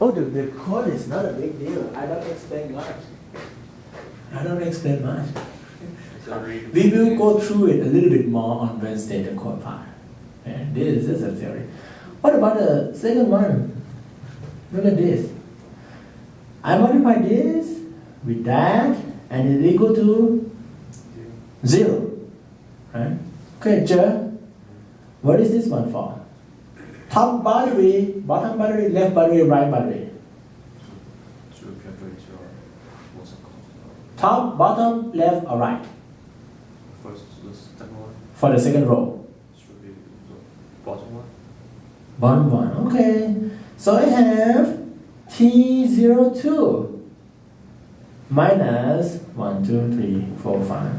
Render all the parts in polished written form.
Oh, the code is not a big deal. I don't explain much. We will go through it a little bit more on Wednesday, the code part. Okay? This is a theory. What about the second one? Look at this. I multiply this with that, and it's equal to 0. Right? Okay, Joe, what is this one for? Top boundary, bottom boundary, left boundary, right boundary. Top, bottom, left, or right? First, the second one. For the second row. Should be the bottom one. Bottom one, okay. So I have T02 minus 1, 2, 3, 4, 5.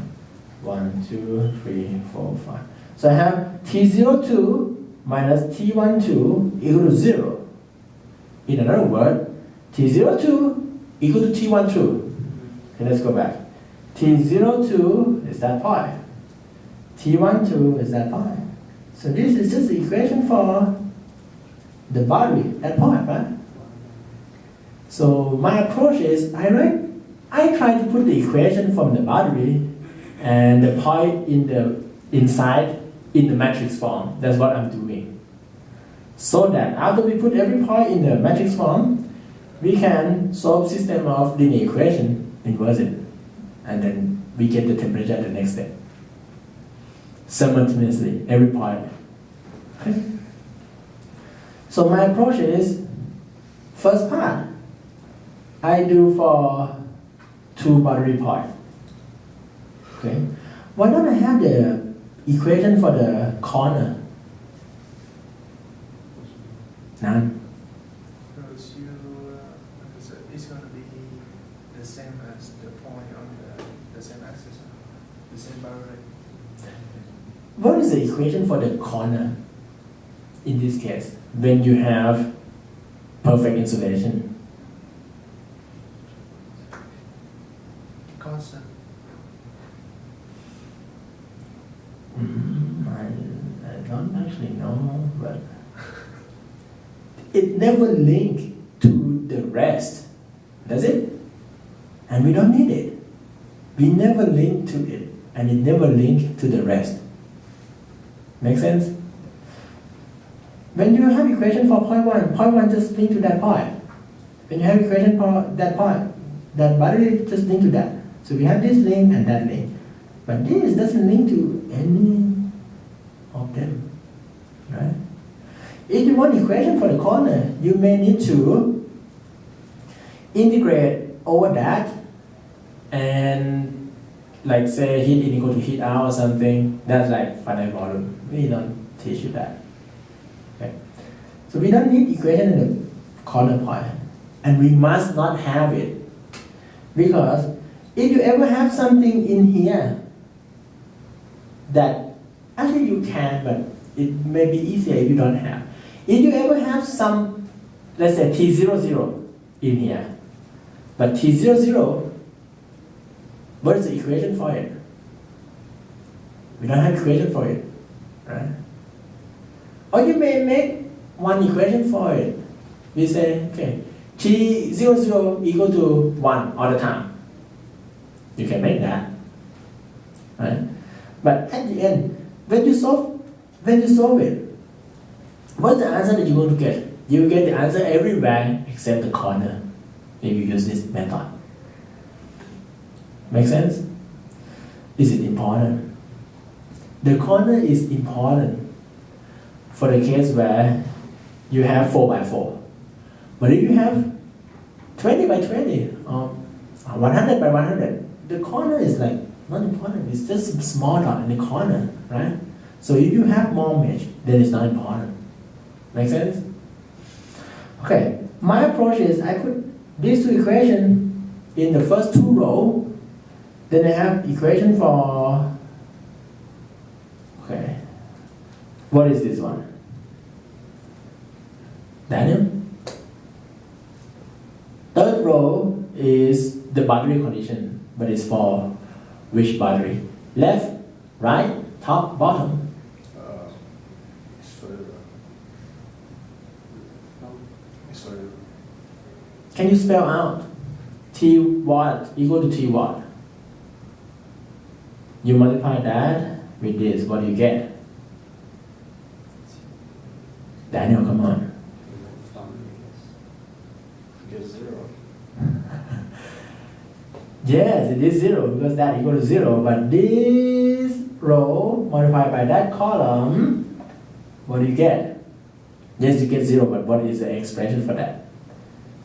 1, 2, 3, 4, 5. So I have T02 minus T12 equal to 0. In another word, T02 equal to T12. Okay, let's go back. T02 is that point. T12 is that point. So this is just the equation for the boundary, that point, right? So my approach is I try to put the equation from the boundary and the point inside in the matrix form. That's what I'm doing. So that after we put every point in the matrix form, we can solve system of linear equation, inverse it, and then we get the temperature at the next step. Simultaneously, every point. Okay. So my approach is, first part, I do for 2 boundary points. Okay. Why don't I have the equation for the corner? None. Because it's going to be the same as the point on the same axis, the same boundary. What is the equation for the corner in this case when you have perfect insulation? Constant. I don't actually know, but it never links to the rest, does it? And we don't need it. We never link to it, and it never links to the rest. Make sense? When you have equation for point 1 just link to that point. When you have equation for that point, that boundary just link to that. So we have this link and that link. But this doesn't link to any of them. Right? If you want equation for the corner, you may need to integrate over that and like say heat in equal to heat out or something. That's like finite volume. We don't teach you that. Okay. So we don't need equation in the corner point. And we must not have it. Because if you ever have something in here that actually you can, but it may be easier if you don't have. If you ever have some, let's say T00 in here, but T00, what is the equation for it? We don't have equation for it, right? Or you may make one equation for it. We say, okay, T00 equal to 1 all the time. You can make that, right? But at the end, when you solve it, what's the answer that you're going to get? You get the answer everywhere except the corner if you use this method. Make sense? Is it important? The corner is important for the case where you have 4 by 4. But if you have 20 by 20 or 100 by 100, the corner is like not important. It's just a small dot in the corner, right? So if you have more mesh, then it's not important. Make sense? Okay, my approach is I put these 2 equations in the first 2 rows. Then I have equation for, okay, what is this one? Daniel? Third row is the boundary condition, but it's for which boundary? Left, right, top, bottom? It's for the So Can you spell out T what equal to T what? You multiply that with this, what do you get? Daniel, come on. Get 0. Yes, it is 0 because that equal to 0. But this row multiplied by that column, what do you get? Yes, you get 0, but what is the expression for that?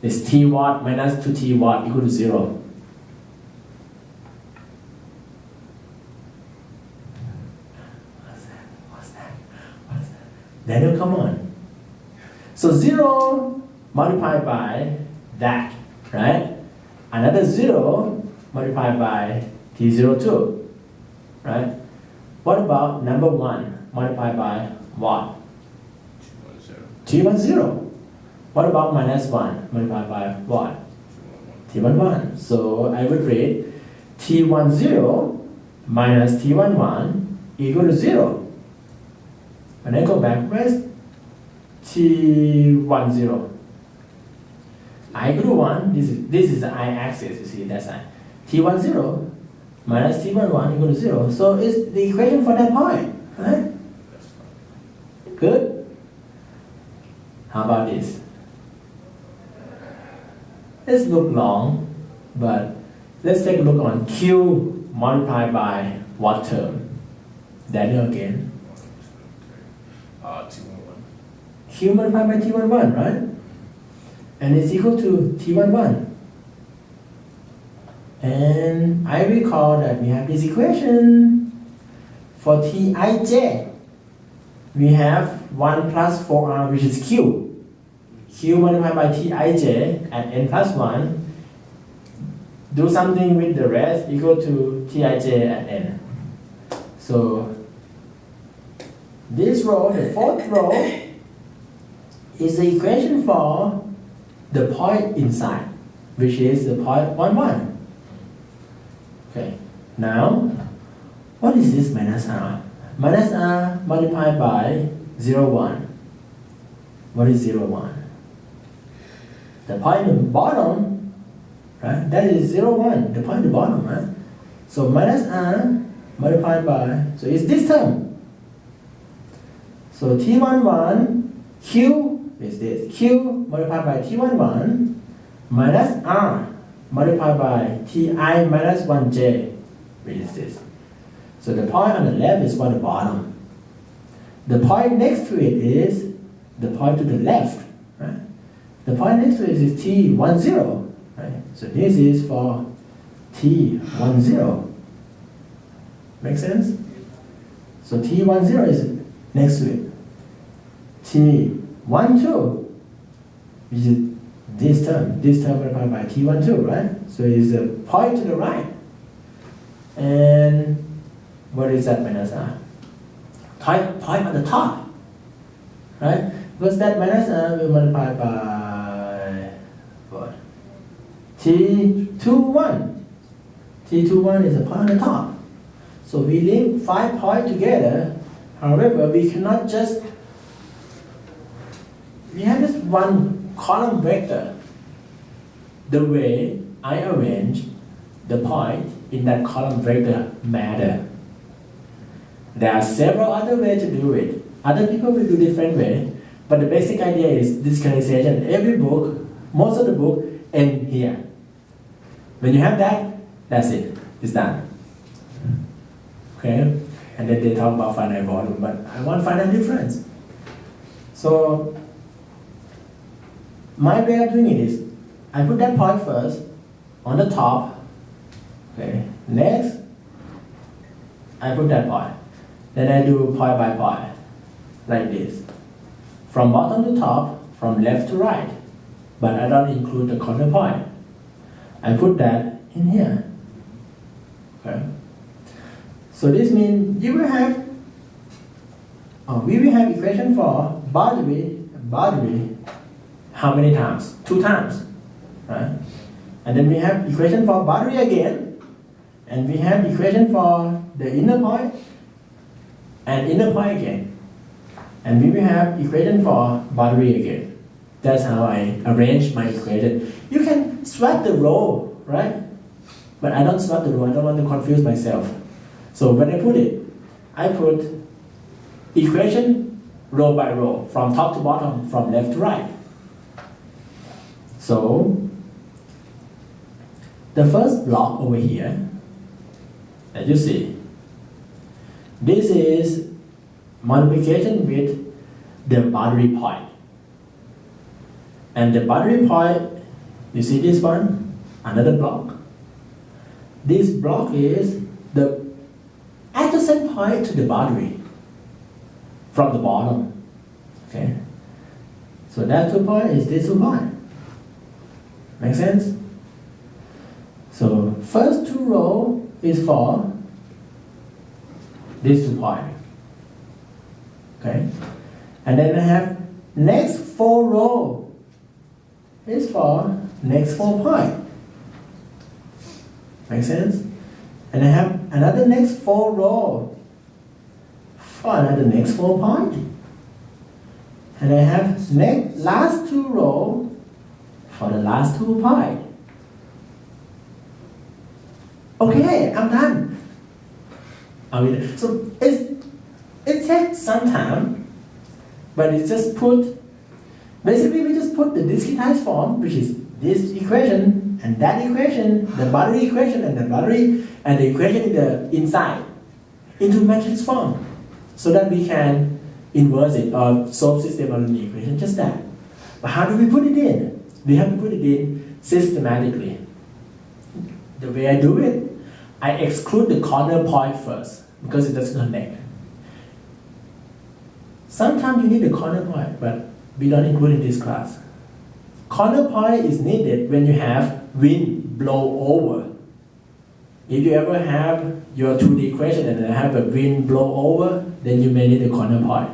It's T watt minus 2T watt equal to 0. What's that? Daniel, come on. So 0 multiplied by that, right? Another 0 multiplied by T02, right? What about number 1 multiplied by what? 0. T10. What about minus 1 multiplied by what? T11. So I would read T10 minus T11 equal to 0. And then go back, where's T10? I equal to 1, this is the I-axis, you see, that's I. T10 minus T11 equal to 0. So it's the equation for that point, right? Good? How about this? Let's look long, but let's take a look on Q multiplied by what term? Daniel again. T11. Q multiplied by T11, right? And it's equal to T11. And I recall that we have this equation for Tij. We have 1 plus 4r, which is Q. Q multiplied by Tij at n plus 1. Do something with the rest equal to Tij at n. So this row, the fourth row, is the equation for the point inside, which is the point 1, 1. Okay, now, what is this minus r? Minus r multiplied by 0, 1. What is 0, 1? The point at the bottom, right? That is 0, 1, the point at the bottom, right? So minus r multiplied by, so it's this term. So T11, Q is this. Q multiplied by T11 minus R multiplied by Ti minus 1J, which is this. So the point on the left is for the bottom. The point next to it is the point to the left, right? The point next to it is T10, right? So this is for T10. Make sense? So T10 is next to it. T12, which is this term multiplied by T12, right? So it's the point to the right. And what is that minus R? Point at the top, right? Because that minus R will multiply by what? T21. T21 is a point at the top. So we link 5 points together. However, we cannot just, we have this one column vector. The way I arrange the point in that column vector matter. There are several other ways to do it. Other people will do different way, but the basic idea is discretization. Every book, most of the book end here. When you have that, that's it. It's done. Okay? And then they talk about finite volume, but I want finite difference. So my way of doing it is, I put that point first on the top. Okay. Next, I put that point. Then I do point by point, like this. From bottom to top, from left to right. But I don't include the corner point. I put that in here. Okay. So this means you will have, we will have equation for boundary, how many times? 2 times, right? And then we have equation for boundary again, and we have equation for the inner point, and inner point again. And we will have equation for boundary again. That's how I arrange my equation. You can swap the row, right? But I don't swap the row, I don't want to confuse myself. So when I put equation row by row, from top to bottom, from left to right. So the first block over here, as you see, this is multiplication with the boundary point. And the boundary point, you see this one, another block. This block is the adjacent point to the boundary from the bottom. Okay? So that 2 point is this 2 point. Make sense? So first 2 row is for this 2 point. Okay? And then I have next 4 row is for next 4 point. Make sense? And I have another next 4 row for another next 4 point. And I have last 2 row for the last 2 point. Okay, I'm done. So it takes some time, but it's just basically we just put the discretized form, which is this equation and that equation, the boundary equation and the boundary and the equation in the inside into matrix form, so that we can inverse it or solve system of linear equation, just that. But how do we put it in? We have to put it in systematically. The way I do it, I exclude the corner point first because it doesn't connect. Sometimes you need the corner point, but we don't include in this class. Corner point is needed when you have wind blow over. If you ever have your 2D equation and have a wind blow over, then you may need a corner point.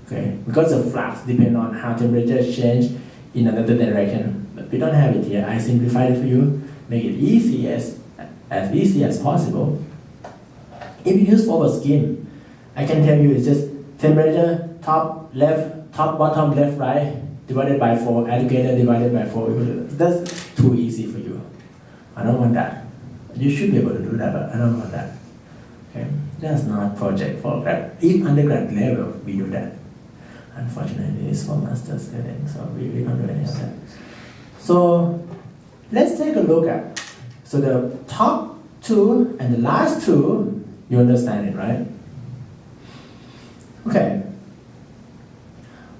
Okay, because the flux depends on how temperature change in another direction. But we don't have it here. I simplified it for you, make it easy as easy as possible. If you use forward scheme, I can tell you it's just temperature top left, top bottom left right divided by 4, alligator divided by 4. That's too easy for you. I don't want that. You should be able to do that, but I don't want that. Okay, that's not project for grad. If undergrad level, we do that. Unfortunately, it's for master students, so we don't do any of that. So let's take a look at. So the top 2 and the last 2, you understand it, right? Okay.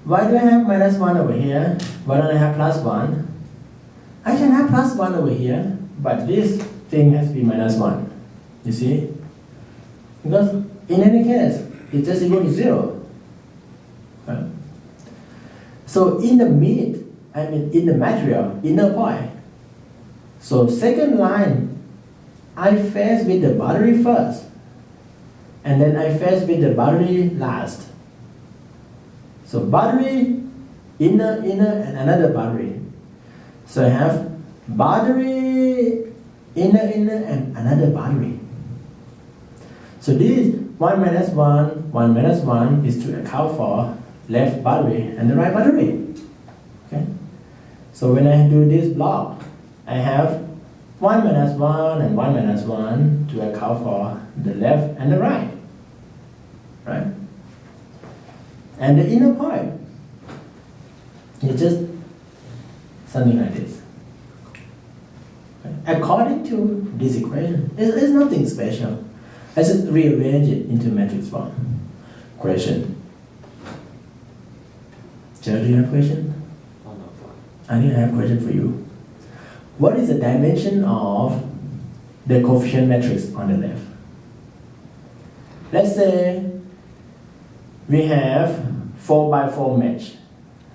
Why do I have minus 1 over here? Why don't I have plus 1? I can have plus 1 over here, but this thing has to be minus 1. You see? Because in any case, it's just equal to 0. Right? So in the in the material, inner point. So second line, I face with the boundary first, and then I face with the boundary last. So boundary, inner, and another boundary. So I have boundary, inner, and another boundary. So this 1 minus 1 is to account for left boundary and the right boundary. Okay? So when I do this block, I have 1 minus 1 and 1 minus 1 to account for the left and the right. Right? And the inner point is just something like this. Okay? According to this equation, it's nothing special. I just rearrange it into matrix form. Question. Joe, do you have a question? Oh, no, fine. I think I have a question for you. What is the dimension of the coefficient matrix on the left? Let's say we have 4 by 4 mesh.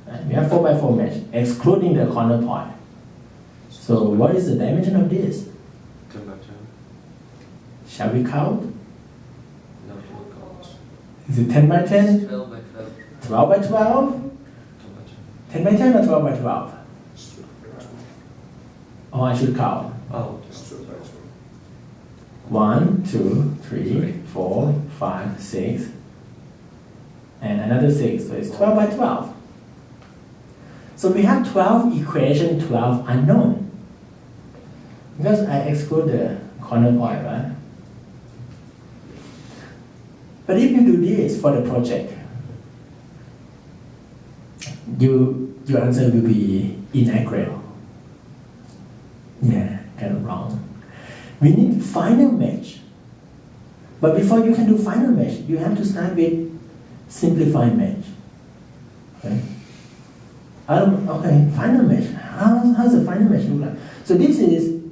Right? We have 4 by 4 mesh, excluding the corner point. So what is the dimension of this? 10 by 10. Shall we count? No, you will count. Is it 10 by 10? 12 by 12. 12 by 12? 10 by 10. 10 by 10 or 12 by 12? Or I should count. Oh, Just 2 by 2. 1, 2, 3, 4, 5, 6, and another 6. So it's 12 by 12. So we have 12 equation, 12 unknown. Because I exclude the corner point, right? But if you do this for the project, your answer will be inaccurate. Yeah, kind of wrong. We need final match. But before you can do final match, you have to start with simplified match. Okay? Okay, final match. How's the final match look like? So this is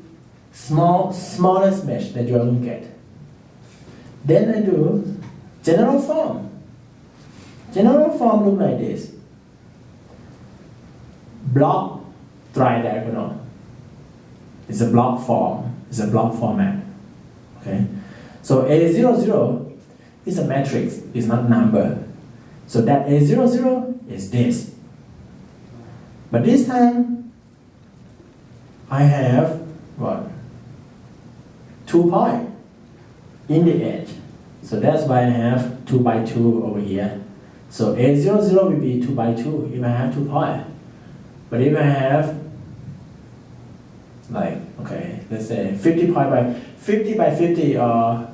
smallest mesh that you are looking at. Then I do general form. General form look like this. Block tridiagonal. It's a block form. It's a block format. Okay. So A00 is a matrix. It's not number. So that A00 is this. But this time I have what? 2 points in the edge. So that's why I have 2 by 2 over here. So A00 will be 2 by 2 if I have 2 points. But if I have like, okay, let's say 50 by 50 or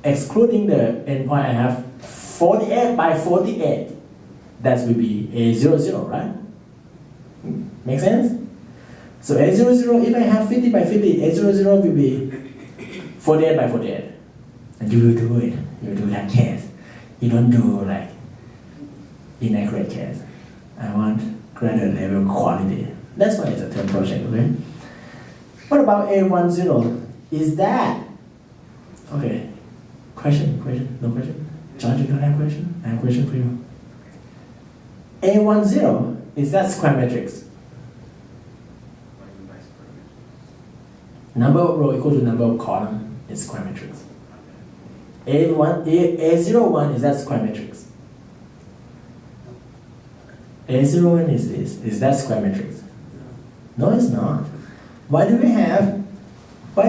excluding the endpoint, I have 48 by 48. That will be A00, right? Make sense? So A00, if I have 50 by 50, A00 will be 48 by 48. And you will do it. You will do that case. You don't do like inaccurate case. I want greater level quality. That's why it's a term project, okay? What about A10? Is that? Okay. Question? No question? John, you don't have question? I have a question for you. A10, is that square matrix? Number of row equal to number of column is square matrix. A01, is that square matrix? A01 is this. Is that square matrix? No, it's not. Why do we need to add, why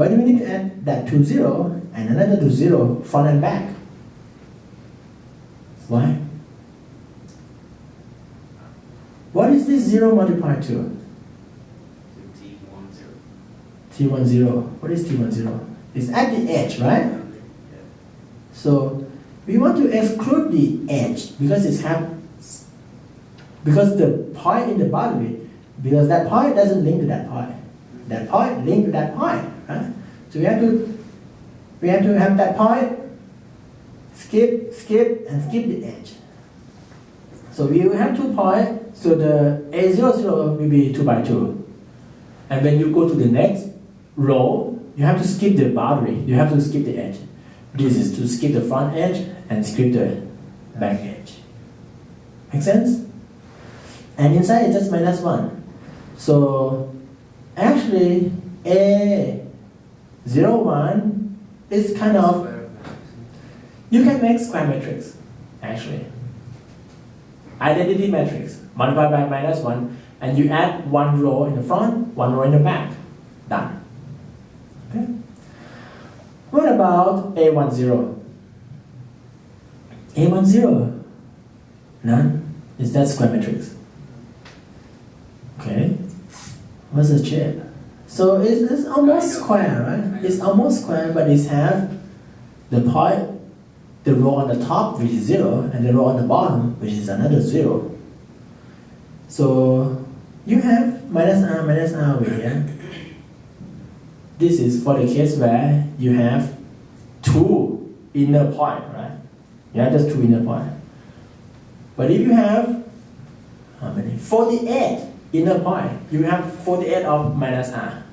do we need to add that 2 0 and another 2 0 front and back? Why? What is this 0 multiplied to? T10. What is T10? It's at the edge, right? So we want to exclude the edge because because the point in the boundary, because that point doesn't link to that point. That point linked to that point, right? So we have to have that point, skip, and skip the edge. So we will have 2 points, so the A00 will be 2 by 2. And when you go to the next row, you have to skip the boundary, you have to skip the edge. This is to skip the front edge and skip the back edge. Make sense? And inside it's just -1. So actually A01 is kind of, you can make square matrix actually. Identity matrix multiplied by -1 and you add 1 row in the front, 1 row in the back. Done. Okay. What about A10? A10? None? Is that square matrix? Okay. What's the shape? So it's almost square, right? It's almost square, but it has the point, the row on the top, which is 0, and the row on the bottom, which is another 0. So you have -r over here. This is for the case where you have 2 inner points, right? You have just 2 inner points. But if you have how many? 48 inner points. You have 48 of -r.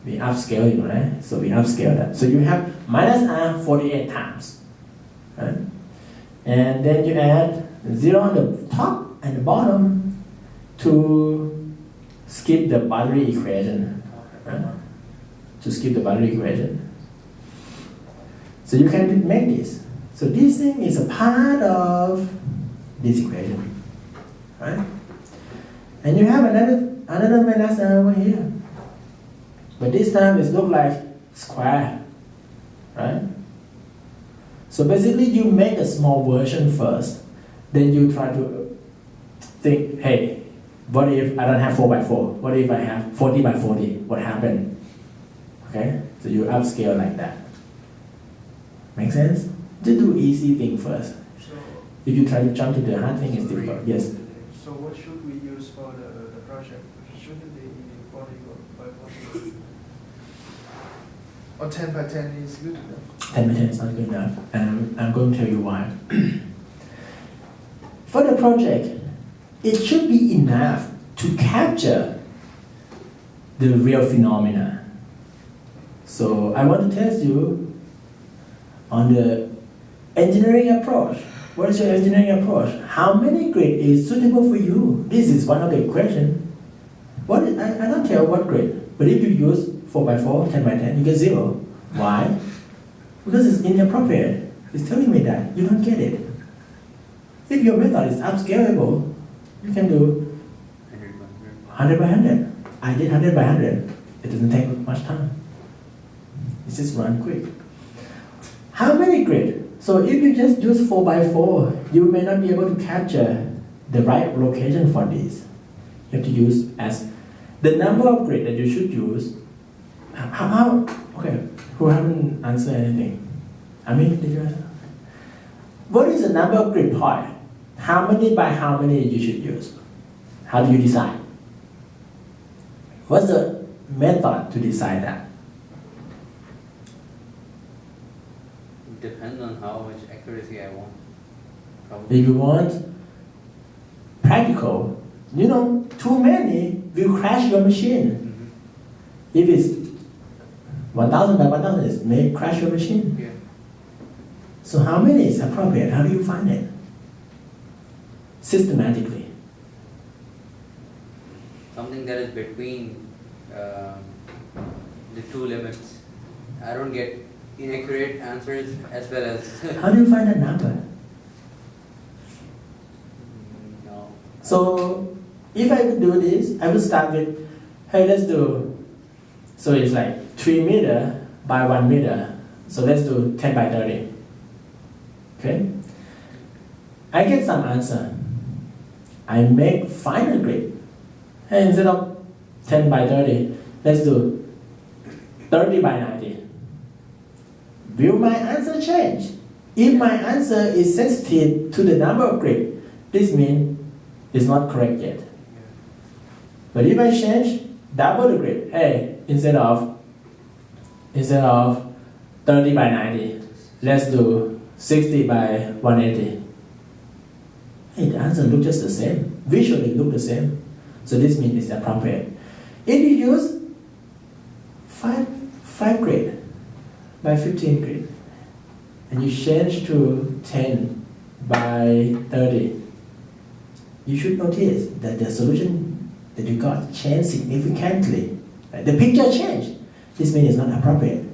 We upscale it, right? So we upscale that. So you have -r 48 times. Right? And then you add 0 on the top and the bottom to skip the boundary equation. Right? To skip the boundary equation. So you can make this. So this thing is a part of this equation. Right? And you have another -r over here. But this time it looks like square. Right? So basically you make a small version first, then you try to think, hey, what if I don't have 4x4? What if I have 40x40? What happened? Okay, so you upscale like that. Make sense? Just do easy thing first. So, If you try to jump to the hard thing, it's difficult. Yes. so what should we use for the project? Should it be 40 by 40? Or 10 by 10 is good enough? 10 by 10 is not good enough, and I'm going to tell you why. For the project, it should be enough to capture the real phenomena. So I want to test you on the engineering approach. What is your engineering approach? How many grid is suitable for you? This is one of the questions. I don't tell what grid, but if you use 4x4, 10 by 10, you get 0. Why? Because it's inappropriate. It's telling me that you don't get it. If your method is upscalable, you can do 100 by 100. I did 100 by 100. It doesn't take much time. It just run quick. How many grid? So if you just use 4x4, you may not be able to capture the right location for this. You have to use as the number of grid that you should use. Okay, who haven't answered anything? I mean, did you answer? What is the number of grid point? How many by how many you should use? How do you decide? What's the method to decide that? Depends on how much accuracy I want. Probably. If you want practical, too many will crash your machine. If it's 1000 by 1000, it may crash your machine. Yeah. So how many is appropriate? How do you find it? Systematically. Something that is between the two limits. I don't get inaccurate answers as well as How do you find that number? no. So if I would do this, I would start with, hey, let's do, so it's like 3 meter by 1 meter. So let's do 10 by 30. Okay? I get some answer. I make final grid. Hey, instead of 10 by 30, let's do 30 by 90. Will my answer change? If my answer is sensitive to the number of grid, this means it's not correct yet. But if I change double the grid, hey, instead of 30 by 90, let's do 60 by 180. Hey, the answer looks just the same. Visually look the same. So this means it's appropriate. If you use 5 grid by 15 grid, and you change to 10 by 30, you should notice that the solution that you got changed significantly. Right? The picture changed. This means it's not appropriate.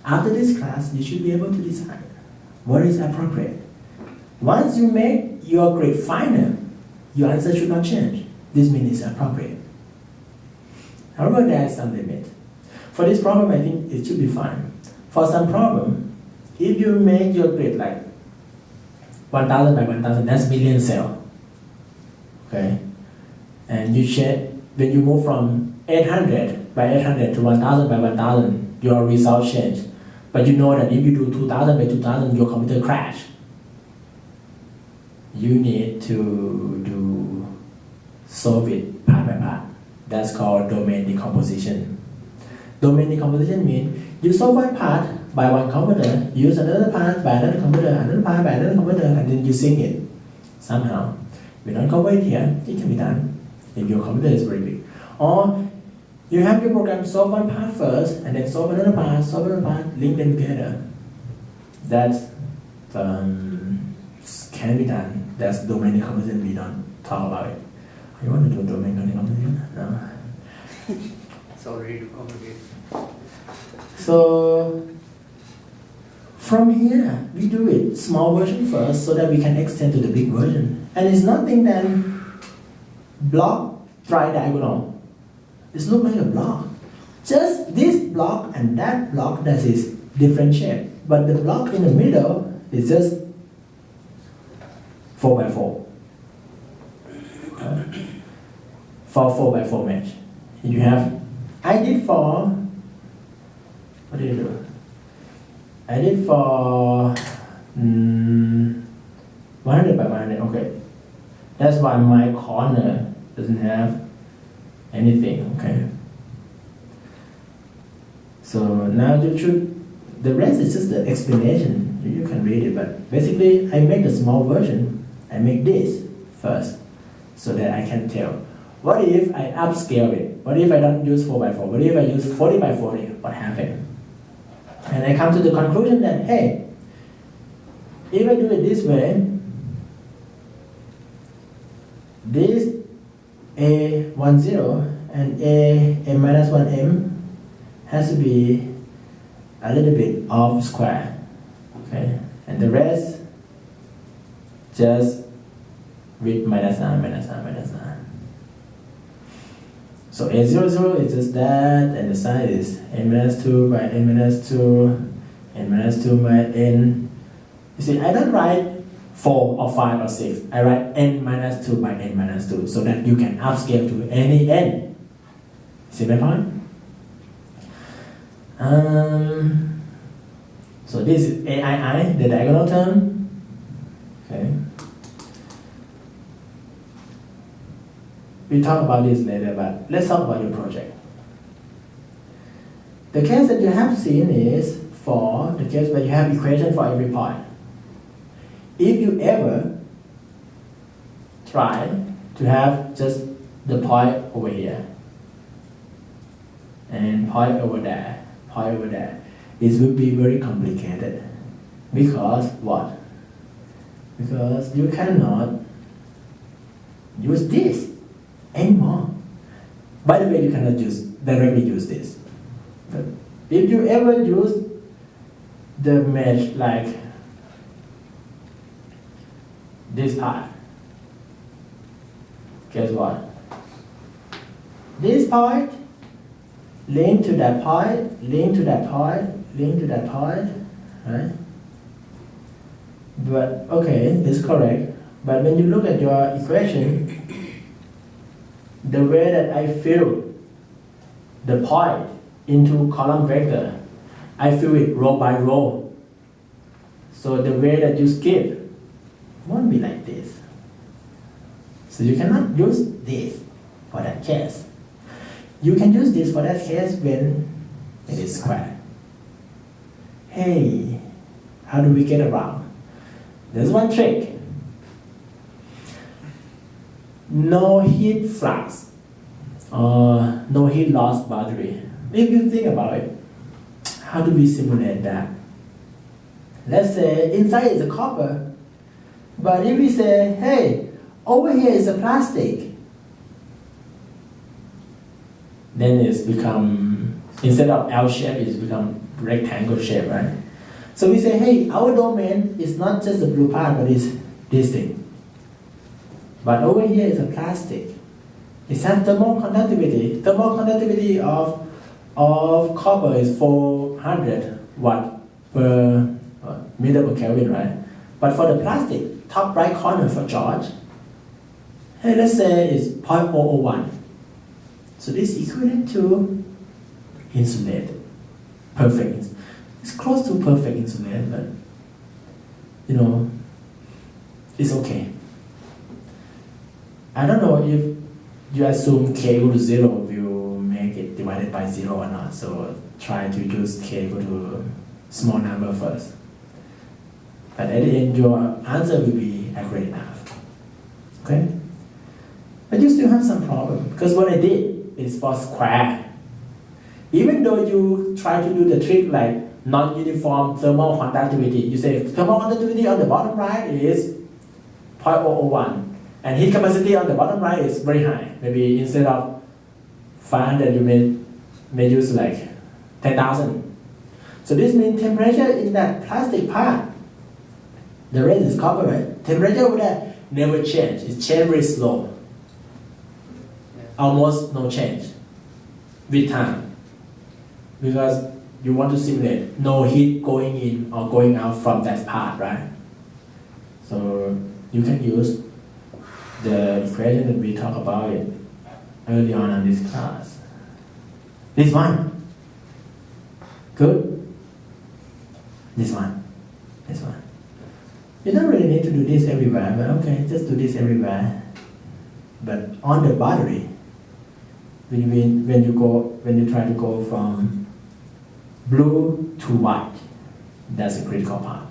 After this class, you should be able to decide what is appropriate. Once you make your grid final, your answer should not change. This means it's appropriate. However, there is some limit. For this problem, I think it should be fine. For some problem, if you make your grid like 1000 by 1000, that's million cell. Okay? And you check, when you move from 800 by 800 to 1000 by 1000, your result change. But you know that if you do 2000 by 2000, your computer crash. You need to solve it part by part. That's called domain decomposition. Domain decomposition means you solve one part by one computer, use another part by another computer, another part by another computer, and then you sync it somehow. We don't cover it here. It can be done if your computer is very big. Or you have your program solve one part first, and then solve another part, link them together. That can be done. That's domain decomposition. We don't talk about it. You want to do domain decomposition? No. It's already too complicated. So from here, we do it small version first so that we can extend to the big version. And it's nothing than block tridiagonal. It looks like a block. Just this block and that block that is different shape. but the block in the middle is just 4 by 4. For 4 by 4 mesh. You have, I did for, what did you do? I did for 100 by 100, okay. That's why my corner doesn't have anything, okay. So now you should, the rest is just the explanation. You can read it, but basically I make the small version. I make this first so that I can tell. What if I upscale it? What if I don't use 4 by 4? What if I use 40 by 40? What happened? And I come to the conclusion that, hey, if I do it this way, this A10 and A minus 1M has to be a little bit off square, okay? And the rest just with minus 9, minus 9, minus 9. So A00 is just that, and the sign is n minus 2 by n minus 2, n minus 2 by n. You see, I don't write 4 or 5 or 6. I write n minus 2 by n minus 2 so that you can upscale to any n. See my point? So this is AII, the diagonal term. Okay. We'll talk about this later, but let's talk about your project. The case that you have seen is for the case where you have equation for every point. If you ever try to have just the point over here and point over there, it will be very complicated. Because what? Because you cannot use this anymore. By the way, you cannot directly use this. But if you ever use the mesh like this part, guess what? This point link to that point, link to that point, link to that point, right? But okay, it's correct. But when you look at your equation, the way that I fill the point into column vector, I fill it row by row. So the way that you skip won't be like this. So you cannot use this for that case. You can use this for that case when it is square. Hey, how do we get around? There's one trick. No heat flux or no heat loss boundary. If you think about it, how do we simulate that? Let's say inside is a copper, but if we say, hey, over here is a plastic, then it's become, instead of L shape, it's become rectangle shape, right? So we say, hey, our domain is not just the blue part, but it's this thing. But over here is a plastic. It has thermal conductivity. Thermal conductivity of copper is 400 watt per meter per Kelvin, right? But for the plastic, top right corner for George, hey, let's say it's 0.001. So this is equivalent to insulated, perfect. It's close to perfect insulated, but you know, it's okay. I don't know if you assume k equal to 0 will make it divided by 0 or not. So try to use k equal to small number first. But at the end, your answer will be accurate enough. Okay? But you still have some problem because what I did is for square. Even though you try to do the trick like non-uniform thermal conductivity, you say thermal conductivity on the bottom right is 0.001. And heat capacity on the bottom right is very high. Maybe instead of 500, you may use like 10,000. So this means temperature in that plastic part, the rest is copper, right? Temperature over there never change. It changes very slow. Almost no change with time. Because you want to simulate no heat going in or going out from that part, right? So you can use the equation that we talked about it early on in this class. This one. Good. This one. This one. You don't really need to do this everywhere, but okay, just do this everywhere. But on the battery, when you try to go from blue to white, that's a critical part.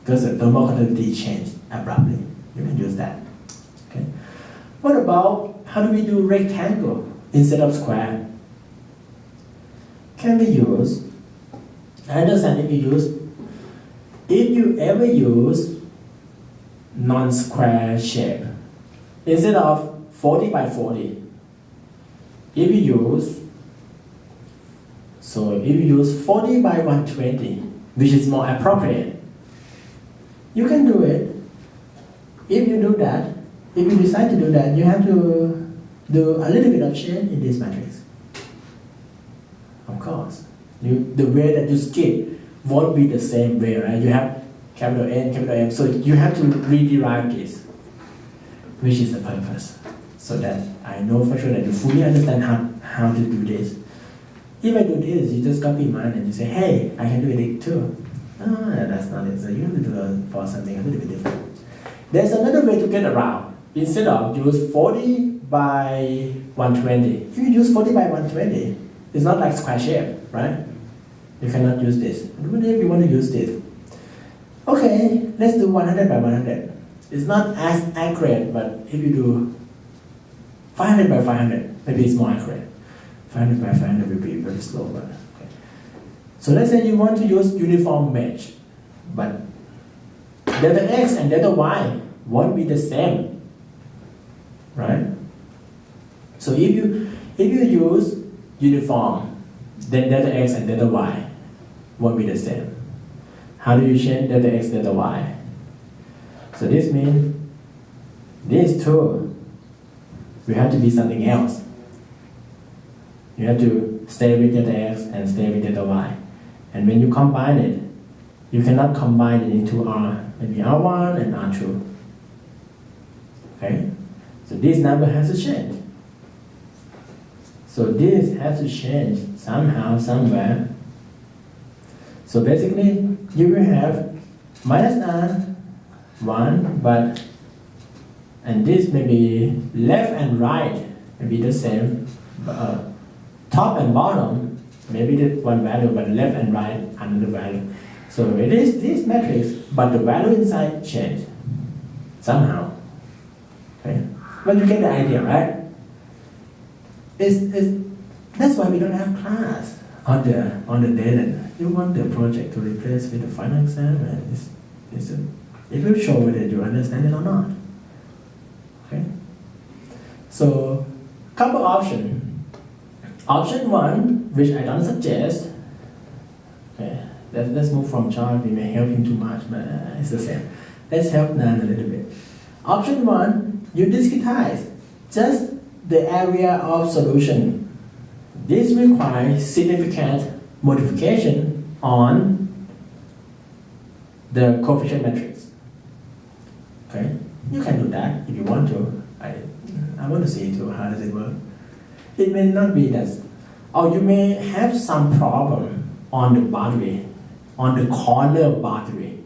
Because the thermal conductivity changed abruptly. You can use that. Okay. What about how do we do rectangle instead of square? Can we use? I understand if you ever use non-square shape instead of 40 by 40. If you use 40 by 120, which is more appropriate, you can do it. If you do that, if you decide to do that, you have to do a little bit of change in this matrix. Of course, the way that you skip won't be the same way, right? You have capital N, capital M, so you have to rederive this, which is the purpose, so that I know for sure that you fully understand how to do this. If I do this, you just copy mine and you say, hey, I can do it too. That's not it. So you have to do it for something a little bit different. There's another way to get around. Instead of use 40 by 120, if you use 40 by 120, it's not like square shape, right? You cannot use this. What if you want to use this? Okay, let's do 100 by 100. It's not as accurate, but if you do 500 by 500, maybe it's more accurate. 500 by 500 will be very slow, but okay. So let's say you want to use uniform mesh, but delta x and delta y won't be the same, right? So if you use uniform, then delta x and delta y won't be the same. How do you change delta x, delta y? So this means these two will have to be something else. You have to stay with delta x and stay with delta y. And when you combine it, you cannot combine it into R, maybe R1 and R2. Okay? So this number has to change. So this has to change somehow, somewhere. So basically, you will have minus R, 1, but, and this may be left and right, may be the same. Top and bottom, maybe the one value, but left and right, another value. So it is this matrix, but the value inside change somehow. Okay? But you get the idea, right? That's why we don't have class on the day that you want the project to replace with the final exam, and it will show whether you understand it or not. Okay? So, couple options. Option 1, which I don't suggest. Okay, let's move from chart. We may help him too much, but it's the same. Let's help Nan a little bit. Option 1, you discretize just the area of solution. This requires significant modification on the coefficient matrix. Okay, you can do that if you want to. I want to see too. How does it work? It may not be that, or you may have some problem on the battery, on the corner battery,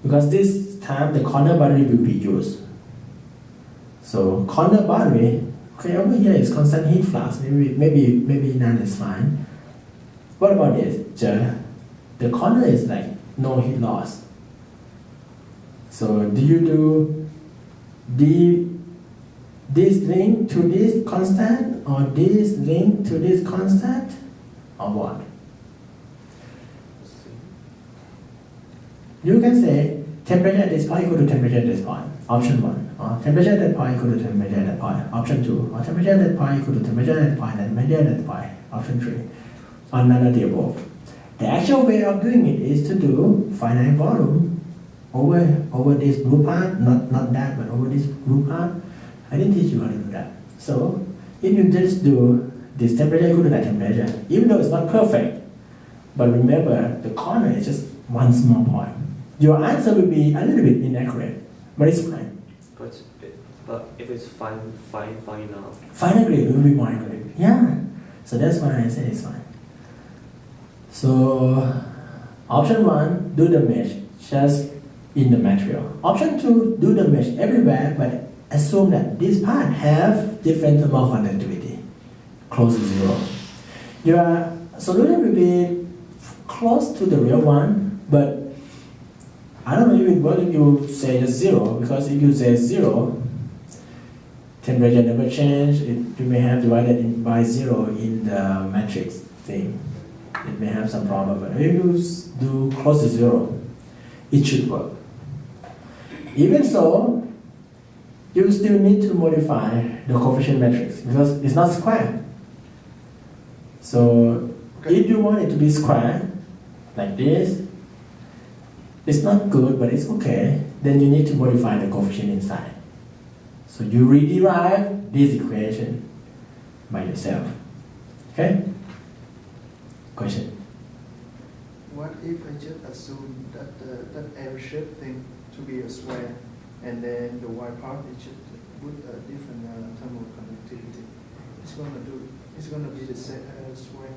because this time the corner battery will be used. So corner battery, okay, over here is constant heat flux. Maybe none is fine. What about this? The corner is like no heat loss. So do you do this link to this constant, or this link to this constant, or what? You can say temperature at this point equal to temperature at this point, option 1, or temperature at that point equal to temperature at that point, option 2, or temperature at that point equal to temperature at that point, and temperature at that point, option 3, or none of the above. The actual way of doing it is to do finite volume over this blue part, not that, but over this blue part. I didn't teach you how to do that. So if you just do this temperature equal to that temperature, even though it's not perfect, But remember, the corner is just one small point. Your answer will be a little bit inaccurate, but it's fine. But if it's fine enough. Final grade will be more accurate. Yeah. So that's why I say it's fine. So option 1, do the mesh just in the material. Option 2, do the mesh everywhere, but assume that this part have different thermal conductivity, close to 0. Your solution will be close to the real one, but I don't know if it works if you say just 0, because if you say 0, temperature never change, you may have divided by 0 in the matrix thing. It may have some problem, but if you do close to 0, it should work. Even so, you still need to modify the coefficient matrix because it's not square. So if you want it to be square, like this, it's not good, but it's okay. Then you need to modify the coefficient inside. So you rederive this equation by yourself. Okay? Question? What if I just assume that that L-shaped thing to be a square, and then the Y part is just with a different thermal conductivity? It's gonna be the same square.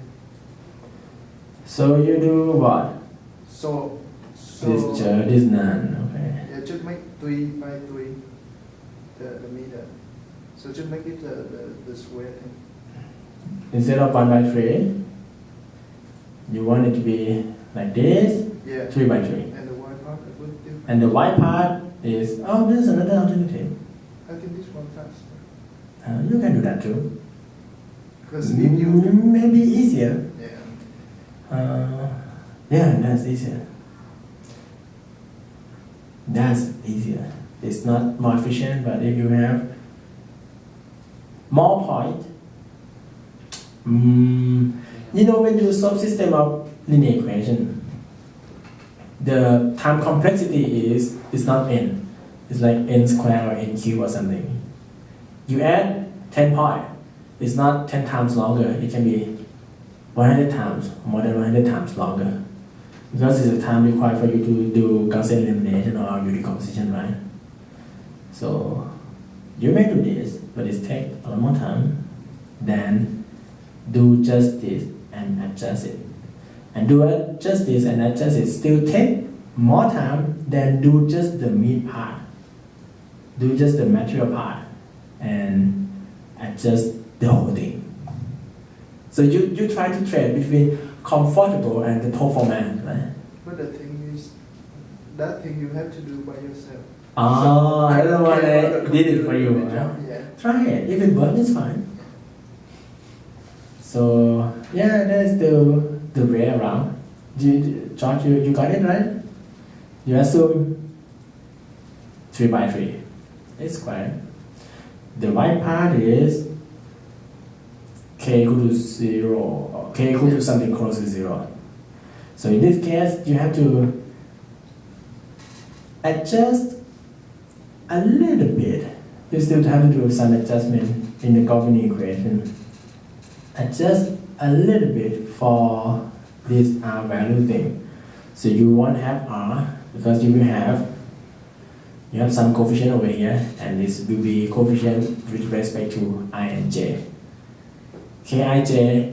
So you do what? So This none. Okay. yeah, just make 3 by 3 the meter. So just make it the square thing. Instead of 1 by 3, you want it to be like this, Yeah. 3 by 3. And the Y part I put different. And the white part is, oh, there's another alternative. I think this one faster. You can do that too. Because if you Maybe easier. yeah. Yeah, that's easier. That's easier. It's not more efficient, but if you have more point, you know when you solve system of linear equation, the time complexity is not n. It's like n squared or n cubed or something. You add 10 point, it's not 10 times longer. It can be 100 times, more than 100 times longer. Because it's the time required for you to do Gaussian elimination or your decomposition, right? So you may do this, but it takes a lot more time than do just this and adjust it. And do just this and adjust it still take more time than do just the meat part. Do just the material part and adjust the whole thing. So you try to trade between comfortable and the performance, right? But the thing is, that thing you have to do by yourself. Oh, I don't know why care I about the did it for computer you. with the Huh? job, Yeah. Try it. If it works, it's fine. So yeah, that's the way around. George, you got it right? You assume 3 by 3. It's square. The right part is k equal to 0, or k equal to something close to 0. So in this case, you have to adjust a little bit. You still have to do some adjustment in the governing equation. Adjust a little bit for this R value thing. So you won't have R because you have some coefficient over here, and this will be coefficient with respect to I and j. Kij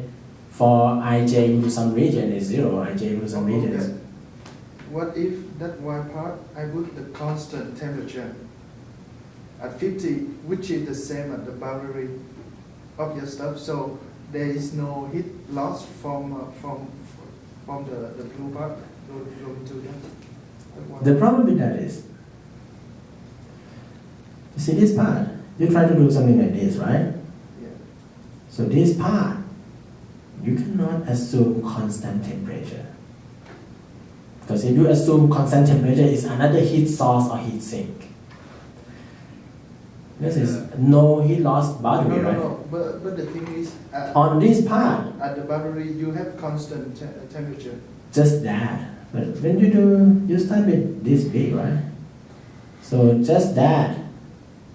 for ij equal to some region is 0, ij equal to some region is. What if that Y part I put the constant temperature at 50, which is the same at the boundary of your stuff, so there is no heat loss from the blue part going to that. The problem with that is, you see this part, you try to do something like this, right? Yeah. So this part, you cannot assume constant temperature. Because if you assume constant temperature, it's another heat source or heat sink. This is no heat loss boundary, right? No. But the thing is, On this part, at the boundary you have constant temperature. just that. But when you start with this big, right? So just that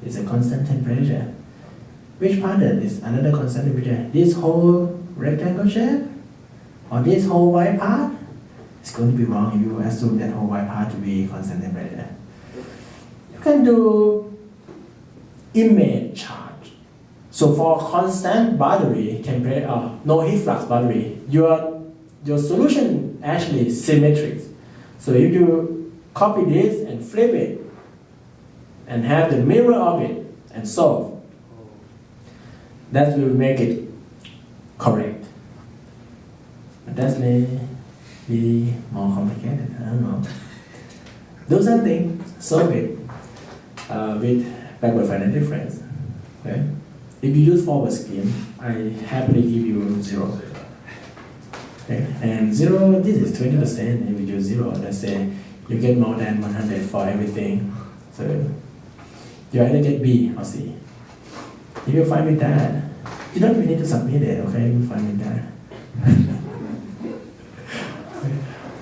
is a constant temperature. Which part is another constant temperature? This whole rectangle shape or this whole y part, it's going to be wrong if you assume that whole y part to be constant temperature. You can do image charge. So for constant battery temperature, no heat flux battery, your solution actually symmetric. So if you copy this and flip it and have the mirror of it and solve, that will make it correct. But that may be more complicated, I don't know. Do something, solve it with backward finite difference. Okay? If you use forward scheme, I happily give you 0. Okay? And 0, this is 20%. If you use 0, let's say you get more than 100 for everything. So you either get B or C. If you find with that, you don't really need to submit it, okay? You find with that.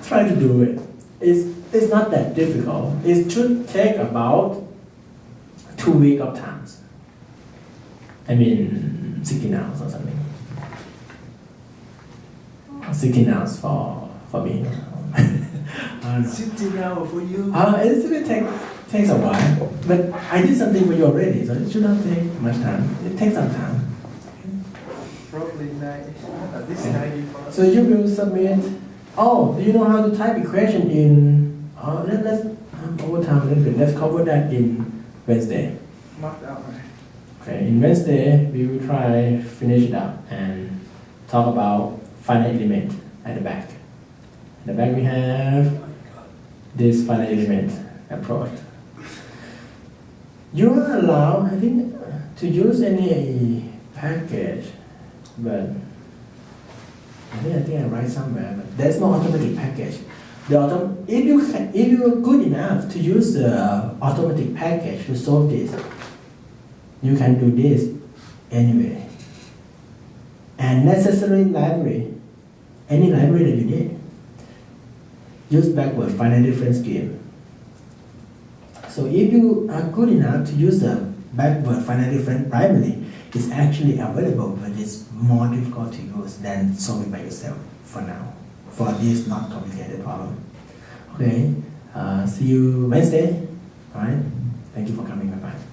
Try to do it. It's not that difficult. It should take about 2 weeks of time. I mean, 16 hours or something. 16 hours for me. I don't know. 16 hours for you. It's going to takes a while, but I did something for you already, so it should not take much time. It takes some time. Probably night. At least 90. So you will submit. Oh, do you know how to type equation in? Let's over time a little bit. Let's cover that in Wednesday. Marked out. Okay, in Wednesday we will try finish it up and talk about finite element at the back. At the back we have this finite element approach. You are allowed, I think, to use any package, but I think I write somewhere, but there's no automatic package. If you are good enough to use the automatic package to solve this, you can do this anyway. And necessary library, any library that you need, use backward finite difference scheme. So if you are good enough to use the backward finite difference library, it's actually available, but it's more difficult to use than solve it by yourself for now, for this not complicated problem. Okay, see you Wednesday. All right, thank you for coming. Bye bye.